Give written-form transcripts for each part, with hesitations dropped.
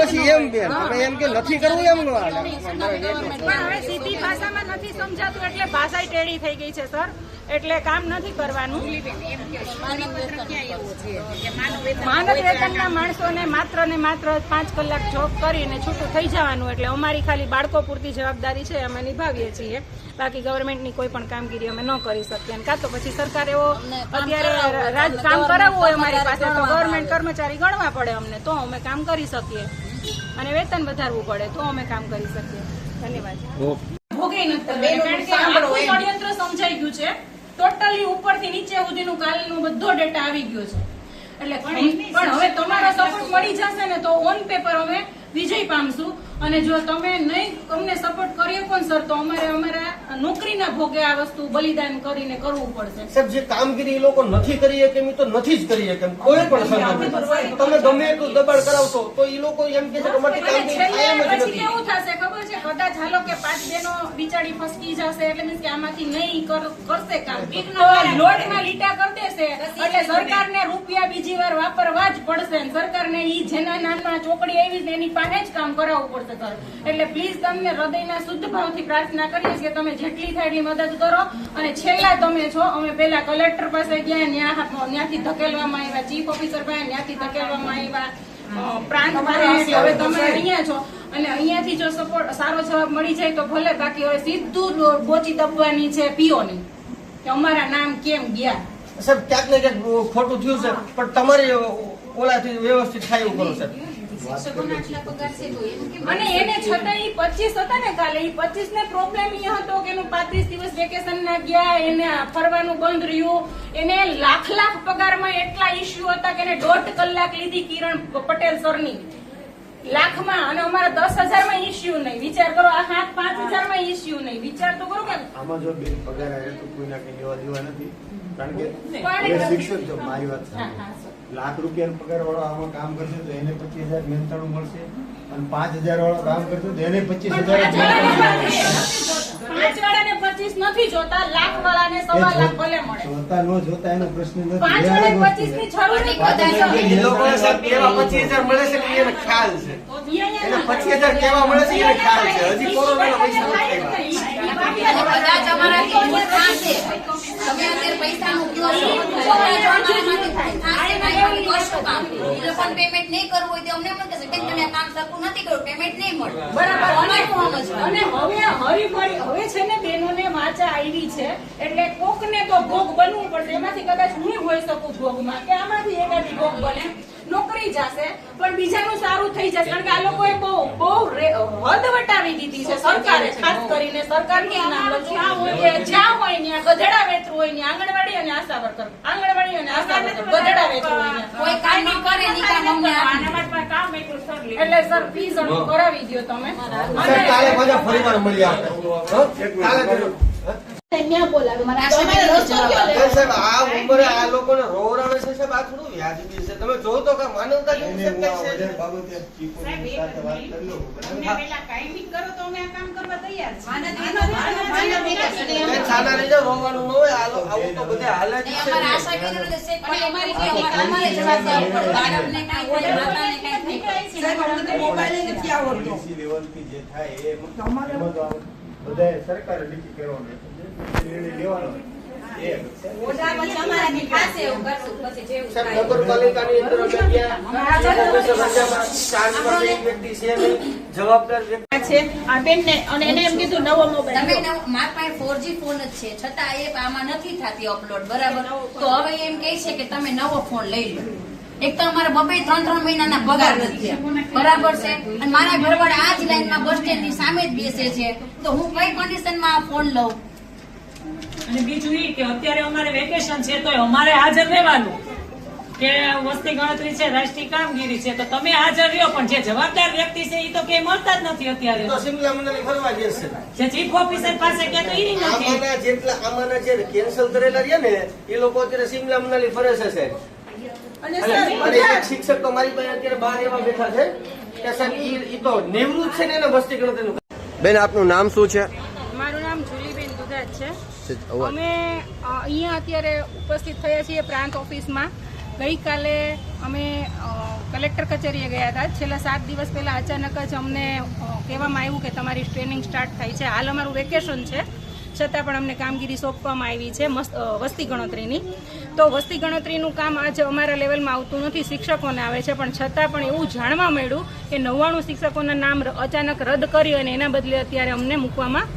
પછી એમ બેન તમે એમ કે નથી કરવું એમ નો હાલે. પણ હવે સીધી ભાષામાં નથી સમજાતું એટલે ભાષા ટેડી થઈ ગઈ છે સર, એટલે કામ નથી કરવાનું. માનવ વેતનના માણસોને માત્ર ને માત્ર 5 કલાક જોબ કરીને છૂટું થઈ જવાનું, એટલે અમારી ખાલી બાળકો પૂરતી જવાબદારી છે અમે નિભાવીએ છીએ. બાકી ગવર્મેન્ટની કોઈ પણ કામગીરી અમે ન કરી શકીએ. કાં તો પછી સરકાર એવો અત્યારે કામ કરાવવું હોય અમારી પાસે તો ગવર્મેન્ટ કર્મચારી ગણવા પડે અમને, તો અમે કામ કરી શકીએ, અને વેતન વધારવું પડે તો અમે કામ કરી શકીએ. ધન્યવાદ. ષડયંત્ર સમજાઈ ગયું છે, ટોટલી ઉપરથી નીચે સુધીનું કાલનું બધો ડેટા આવી ગયો છે. એટલે પણ હવે તમારો સપોર્ટ મળી જશે ને તો ઓન પેપર અમે વિજય પામશું. અને જો તમે નહીં અમને સપોર્ટ કરીએ પણ સર તો અમારે અમારા નોકરીના ભોગે આ વસ્તુ બલિદાન કરીને કરવું પડશે. સાહેબ જે કામગીરી એ લોકો નથી કરી કેમ એ તો નથી જ કરી કેમ કોઈ પણ સંગઠન તમે ગમે એટલું દબાણ કરાવશો તો એ લોકો એમ કે છે કે અમારી કામગીરી થાય એમ જ નથી. કેવું થશે ખબર છે, કદાચ હાલો કે 5 બહેનો બિચારી ફસકી જશે એટલે મીન્સ કે આમાંથી નહીં કરશે કામ તો લોટમાં લીટા કરી દેશે એટલે સરકારને રૂપિયા બીજી વાર વાપરવા જ પડશે. સરકારને ઈ જેના નામના ચોકડી આવી છે એની પાસે જ કામ કરાવવું પડશે. એટલે પ્લીઝ તમને હૃદયના શુદ્ધ ભાવથી પ્રાર્થના કરીએ છીએ તમે જેટલી થાય એટલી મદદ કરો. અને છેલ્લા તમે છો, અમે પેલા કલેક્ટર પાસે ગયા, ત્યાંથી ધકેલવામાં આવ્યા, ચીફ ઓફિસર પાસે ત્યાંથી ધકેલવામાં આવ્યા, પ્રાંત પાસે, હવે તમે અહીંયા છો અને અહીંયાથી જો સપોર્ટ સારો જવાબ મળી જાય તો ભલે, બાકી હવે સીધું બોચી દબવાની છે પીઓની કે અમારા નામ કેમ ગયા. સાહેબ ક્યાંક ને ક્યાંક ખોટું થયું છે પણ તમારે ઓલાથી વ્યવસ્થિત થાય એવું કરો સાહેબ. અને એને છતાં 25 હતા ને કાલે, 25 ને પ્રોબ્લેમ એ હતો કે 35 દિવસ વેકેશન ના ગયા, એને ફરવાનું બંધ રહ્યું, એને લાખ પગારમાં એટલા ઇસ્યુ હતા કે એને 1.5 કલાક લીધી કિરણ પટેલ સરની લાખમાં, અને અમારા 10,000 માં ઇસ્યુ નહીં. વિચાર કરો, આ 5,000 માં ઇસ્યુ નહીં. વિચાર તો કરો કે આમાં જો બિલ પગાર આવે તો કોઈના કઈ લેવા દેવા નથી, કારણ કે શિક્ષક જો મારી વાત લાખ રૂપિયા પગાર વાળો આમાં કામ કરશે તો એને 25,000 મહેનતાણું મળશે, અને 5,000 વાળો કામ કરશે તો એને 25,000. 5 વાળાને 25 નથી જોતા, લાખ વાળાને 1.25 લાખ ભલે મળે. જોતા ન જોતા એનો પ્રશ્ન નથી. 5 વાળાને 25 ની જરૂર નથી. એ લોકોને સાહેબ કેવા 25,000 મળે છે કે એને ખ્યાલ છે, એને 25,000 કેવા મળે છે એને ખ્યાલ છે. હજી કોરોનાના પૈસા નથી આવ્યા. કદાચ અમારાથી ભૂલ થશે, તમે અત્યારે પૈસાનું કયો છો, પેમેન્ટ નહીં કરવું હોય તો અમને પણ કહેશે બેન તમે કામ સરખું નથી કર્યું, પેમેન્ટ નહીં મળે. બરાબર. અમારું અને હવે હરીફરી હવે છે ને બહેનોને વાચા આવી છે એટલે કોકને તો ભોગ બનવું પડશે. એમાંથી કદાચ હું હોઈ શકું ભોગમાં, કે આમાંથી એકાદી ભોગ બને, નોકરી જશે પણ બીજાનું સારું થઈ જશે. કારણ કે આ લોકોએ બહુ હદ વટાવી દીધી છે સરકારે, ખાસ કરીને સરકારની નામ લો જ્યાં હોય ત્યાં ગધેડા વેચવું હોય ત્યાં આંગણવાડી અને આશા વર્કર, આંગણવાડી અને આશા વર્કર ગધેડા વેચવું હોય કોઈ કામ ન કરે ની કામ અમને કામ એટલું સર એટલે સર પ્લીઝ અડું કરાવી દો તમે. કાલે પાછા ફરીવાર મળી આવે. ત્યાં બોલાવે સાહેબ આ ઉંમરે આ લોકોને રોવરાવે છે સાહેબ, આ થોડું વ્યાજબી છે. તમે જોવો તો કે માનવતા જેવું છે કઈ છે. બાબતે ચીફ ઓફિસર સાથે વાત કરી લો. કાયમી કરો તો અમે આ કામ કરવા તૈયાર એ છાના રહી જાવ, રોવાનું ન હોય. આવું તો બધે હાલે જ છે. અમારે આશા કેન્દ્ર છે પણ અમારી અમારે જવાબદારી પર બાળકને કાઈ હોય, માતાને કાઈ થાય. ડીસી લેવલથી જે થાય એ એમાં તો બધાએ સરકારે નક્કી કરવાનું નિર્ણય લેવાનો. નગરપાલિકાની અંદર અમે જવાબદાર વ્યક્તિ આ બેનને અને એને એમ કીધું નવો મોબાઈલ તમે મારા પાસે 4G ફોન જ છે છતાં એપ આમાં નથી થતી અપલોડ, બરાબર? તો હવે એમ કહે છે કે તમે નવો ફોન લઈ લો. એક તો અમારા 2-3 મહિનાના પગાર નથી, બરાબર છે? અને મારા ઘરવાળા આ જ લાઈનમાં બસ સ્ટેન્ડ ની સામે જ બેસે છે, તો હું કઈ કન્ડિશનમાં આ ફોન લઉં? અને બીજું એ કે અત્યારે અમારે વેકેશન છે તો અમારે હાજર રહેવાનું, કે વસ્તી ગણતરી છે, રાષ્ટ્રીય કામગીરી છે, તો તમે હાજર રહ્યો. પણ જે જવાબદાર વ્યક્તિ છે એ તો કઈ મળતા જ નથી અત્યારે. તો સિમલા મંડળી ફરવા જશે. જે ચીફ ઓફિસર પાસે કે તો એ નથી. આમાંના જે કેન્સલ કરેલા રહ્યા ને એ લોકો અત્યારે સિમલા મંડળી ફરે છે સાહેબ. અને શિક્ષક તો મારી પાસે અત્યારે બહાર એવા બેઠા છે કે સાહેબ ઈ તો નિવૃત્ત છે ને એને વસ્તી ગણતરી. બેન આપનું નામ શું છે? મારું નામ જુલીબેન દુધાત છે. અમે અહીંયા અત્યારે ઉપસ્થિત થયા છીએ પ્રાંત ઓફિસમાં. ગઈકાલે અમે કલેક્ટર કચેરીએ ગયા હતા. છેલ્લા 7 દિવસ પહેલા અચાનક જ અમને કહેવામાં આવ્યું કે તમારી ટ્રેનિંગ સ્ટાર્ટ થઈ છે. હાલ અમારું વેકેશન છે, છતાં પણ અમને કામગીરી સોંપવામાં આવી છે વસ્તી ગણતરીની. તો વસ્તી ગણતરીનું કામ આજે અમારા લેવલમાં આવતું નથી, શિક્ષકોને આવે છે. પણ છતાં પણ એવું જાણવા મળ્યું કે 99 શિક્ષકોના નામ અચાનક રદ કર્યું અને એના બદલે અત્યારે અમને મૂકવામાં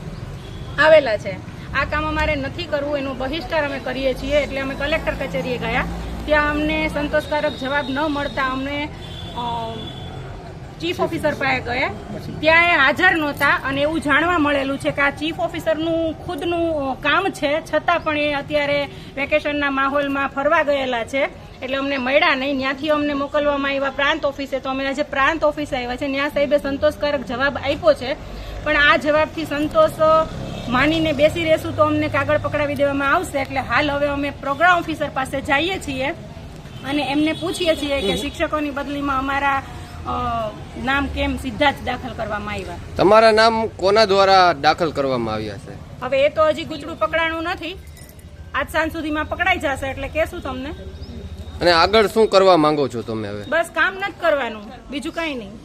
આવેલા છે. આ કામ અમારે નથી કરવું, એનો બહિષ્કાર અમે કરીએ છીએ. એટલે અમે કલેક્ટર કચેરીએ ગયા. ત્યાં અમને સંતોષકારક જવાબ ન મળતા અમને ચીફ ઓફિસર પાસે ગયા. ત્યાં એ હાજર નહોતા અને એવું જાણવા મળેલું છે કે આ ચીફ ઓફિસરનું ખુદનું કામ છે, છતાં પણ એ અત્યારે વેકેશનના માહોલમાં ફરવા ગયેલા છે. એટલે અમને મળ્યા નહીં. ત્યાંથી અમને મોકલવામાં આવ્યા પ્રાંત ઓફિસે. તો અમે આજે પ્રાંત ઓફિસે આવ્યા છે. ત્યાં સાહેબે સંતોષકારક જવાબ આપ્યો છે, પણ આ જવાબથી સંતોષ માનીને બેસી રહેશું તો અમને કાગળ પકડાવી દેવામાં આવશે. એટલે હાલ હવે અમે પ્રોગ્રામ ઓફિસર પાસે જઈએ છીએ અને એમને પૂછીએ છીએ કે શિક્ષકોની બદલીમાં અમારા નામ કેમ સીધા જ દાખલ કરવામાં આવ્યા. તમારા નામ કોના દ્વારા દાખલ કરવામાં આવ્યા છે? હવે એ તો હજી ગુચડું પકડાણું નથી. આજ સાંજ સુધીમાં પકડાઈ જશે એટલે કહેશું તમને. અને આગળ શું કરવા માંગો છો તમે હવે? બસ કામ નથી કરવાનું, બીજું કઈ નહીં.